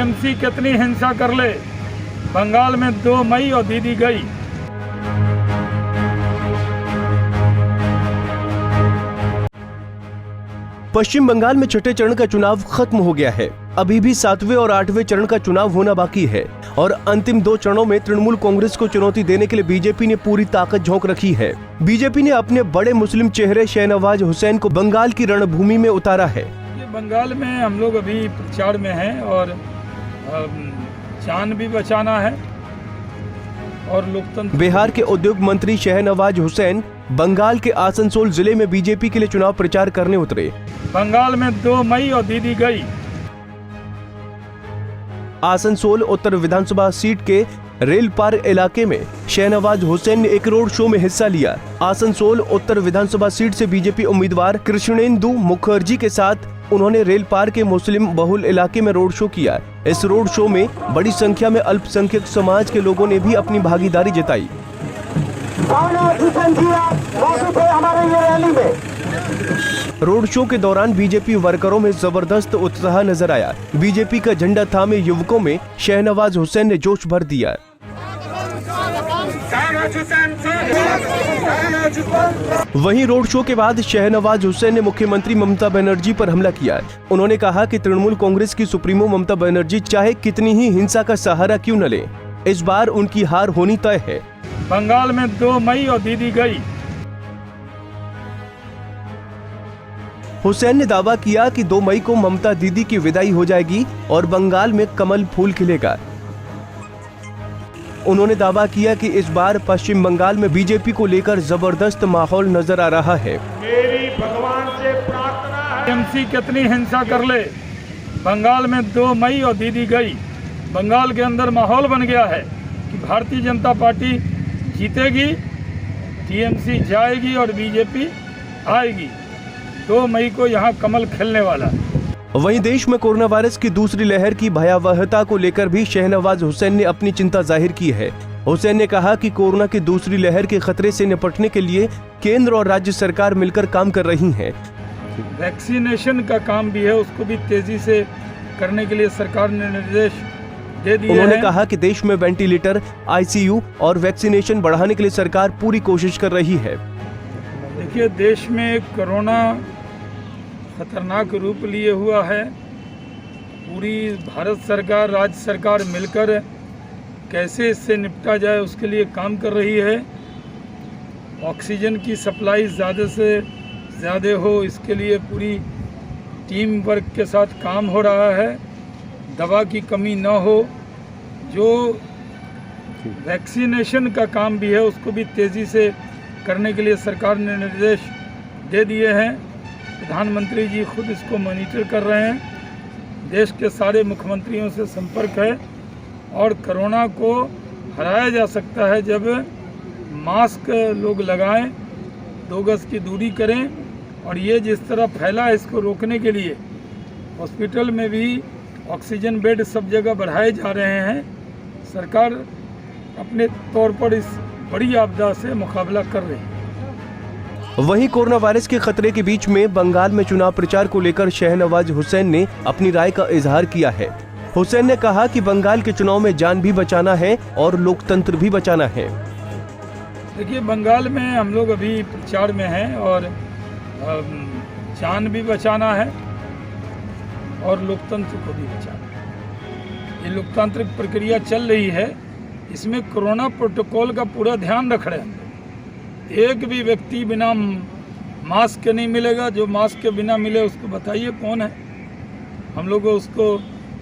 TMC कितनी हिंसा कर ले, बंगाल में 2 मई और दीदी गई। पश्चिम बंगाल में छठे चरण का चुनाव खत्म हो गया है। अभी भी 7वें और 8वें चरण का चुनाव होना बाकी है और अंतिम 2 चरणों में तृणमूल कांग्रेस को चुनौती देने के लिए बीजेपी ने पूरी ताकत झोंक रखी है। बीजेपी ने अपने बड़े मुस्लिम चेहरे शहनवाज हुसैन को बंगाल की रणभूमि में उतारा है। बंगाल में हम लोग अभी प्रचार में हैं और जान भी बचाना है और लोकतंत्र। बिहार के उद्योग मंत्री शहनवाज हुसैन बंगाल के आसनसोल जिले में बीजेपी के लिए चुनाव प्रचार करने उतरे। बंगाल में 2 मई और दीदी गई। आसनसोल उत्तर विधानसभा सीट के रेलपार इलाके में शहनवाज हुसैन ने एक रोड शो में हिस्सा लिया। आसनसोल उत्तर विधानसभा सीट से बीजेपी उम्मीदवार कृष्णेंदु मुखर्जी के साथ उन्होंने रेलपार के मुस्लिम बहुल इलाके में रोड शो किया। इस रोड शो में बड़ी संख्या में अल्पसंख्यक समाज के लोगों ने भी अपनी भागीदारी जताई। रोड शो के दौरान बीजेपी वर्करों में जबरदस्त उत्साह नजर आया। बीजेपी का झंडा थामे युवकों में शहनवाज हुसैन ने जोश भर दिया। वहीं रोड शो के बाद शहनवाज हुसैन ने मुख्यमंत्री ममता बनर्जी पर हमला किया। उन्होंने कहा कि तृणमूल कांग्रेस की सुप्रीमो ममता बनर्जी चाहे कितनी ही हिंसा का सहारा क्यों न ले, इस बार उनकी हार होनी तय है। बंगाल में 2 मई और दीदी गई। हुसैन ने दावा किया कि 2 मई को ममता दीदी की विदाई हो जाएगी और बंगाल में कमल फूल खिलेगा। उन्होंने दावा किया कि इस बार पश्चिम बंगाल में बीजेपी को लेकर जबरदस्त माहौल नजर आ रहा है। मेरी भगवान से प्रार्थना है, टीएमसी कितनी हिंसा कर ले, बंगाल में 2 मई और दीदी गई। बंगाल के अंदर माहौल बन गया है कि भारतीय जनता पार्टी जीतेगी, टीएमसी जाएगी और बीजेपी आएगी। 2 मई को यहाँ कमल खिलने वाला। वहीं देश में कोरोना वायरस की दूसरी लहर की भयावहता को लेकर भी शहनवाज हुसैन ने अपनी चिंता जाहिर की है। हुसैन ने कहा कि कोरोना की दूसरी लहर के खतरे से निपटने के लिए केंद्र और राज्य सरकार मिलकर काम कर रही है। वैक्सीनेशन का काम भी है, उसको भी तेजी से करने के लिए सरकार ने निर्देश दे दिए। उन्होंने कहा कि देश में वेंटिलेटर, आईसीयू और वैक्सीनेशन बढ़ाने के लिए सरकार पूरी कोशिश कर रही है। देखिए, देश में कोरोना खतरनाक रूप लिए हुआ है। पूरी भारत सरकार, राज्य सरकार मिलकर कैसे इससे निपटा जाए उसके लिए काम कर रही है। ऑक्सीजन की सप्लाई ज़्यादा से ज़्यादा हो, इसके लिए पूरी टीम वर्क के साथ काम हो रहा है। दवा की कमी न हो। जो वैक्सीनेशन का काम भी है उसको भी तेज़ी से करने के लिए सरकार ने निर्देश दे दिए हैं। प्रधानमंत्री जी खुद इसको मॉनिटर कर रहे हैं। देश के सारे मुख्यमंत्रियों से संपर्क है और कोरोना को हराया जा सकता है जब मास्क लोग लगाएं, 2 गज की दूरी करें और ये जिस तरह फैला है इसको रोकने के लिए हॉस्पिटल में भी ऑक्सीजन बेड सब जगह बढ़ाए जा रहे हैं। सरकार अपने तौर पर इस बड़ी आपदा से मुकाबला कर रही है। वहीं कोरोना वायरस के खतरे के बीच में बंगाल में चुनाव प्रचार को लेकर शहनवाज हुसैन ने अपनी राय का इजहार किया है। हुसैन ने कहा कि बंगाल के चुनाव में जान भी बचाना है और लोकतंत्र भी बचाना है। देखिए, बंगाल में हम लोग अभी प्रचार में हैं और जान भी बचाना है और लोकतंत्र को भी बचाना है। ये लोकतांत्रिक प्रक्रिया चल रही है, इसमें कोरोना प्रोटोकॉल का पूरा ध्यान रख रहे हैं। एक भी व्यक्ति बिना मास्क के नहीं मिलेगा। जो मास्क के बिना मिले उसको बताइए कौन है। हम लोग उसको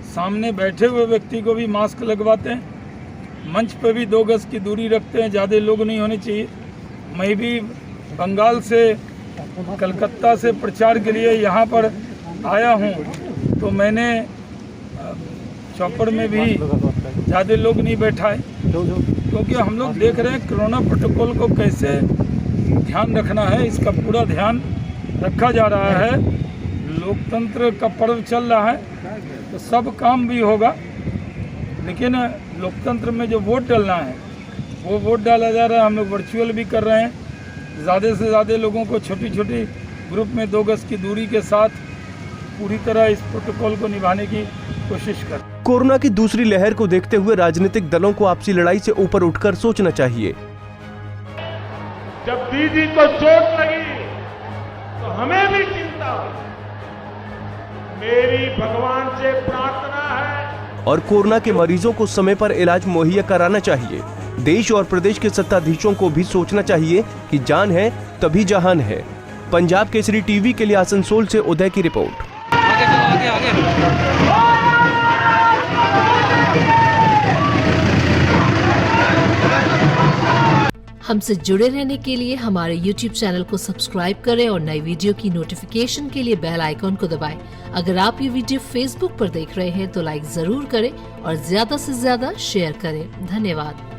सामने बैठे हुए व्यक्ति को भी मास्क लगवाते हैं। मंच पे भी 2 गज की दूरी रखते हैं, ज़्यादा लोग नहीं होने चाहिए। मैं भी बंगाल से, कलकत्ता से प्रचार के लिए यहाँ पर आया हूँ, तो मैंने चौपड़ में भी ज़्यादा लोग नहीं बैठाए, क्योंकि हम लोग देख रहे हैं कोरोना प्रोटोकॉल को कैसे ध्यान रखना है। इसका पूरा ध्यान रखा जा रहा है। लोकतंत्र का पर्व चल रहा है तो सब काम भी होगा, लेकिन लोकतंत्र में जो वोट डालना है वो वोट डाला जा रहा है। हम लोग वर्चुअल भी कर रहे हैं। ज़्यादा से ज़्यादा लोगों को छोटी छोटी ग्रुप में 2 गज की दूरी के साथ पूरी तरह इस प्रोटोकॉल को निभाने की कोशिश करें। कोरोना की दूसरी लहर को देखते हुए राजनीतिक दलों को आपसी लड़ाई से ऊपर उठकर सोचना चाहिए। जब दीदी को चोट लगी तो हमें भी चिंता हुई। मेरी भगवान से प्रार्थना है और कोरोना के मरीजों को समय पर इलाज मुहैया कराना चाहिए। देश और प्रदेश के सत्ताधीशों को भी सोचना चाहिए कि जान है तभी जहान है। पंजाब केसरी टीवी के लिए आसनसोल से उदय की रिपोर्ट। हमसे जुड़े रहने के लिए हमारे YouTube चैनल को सब्सक्राइब करें और नई वीडियो की नोटिफिकेशन के लिए बेल आइकॉन को दबाएं। अगर आप ये वीडियो Facebook पर देख रहे हैं तो लाइक जरूर करें और ज्यादा से ज्यादा शेयर करें। धन्यवाद।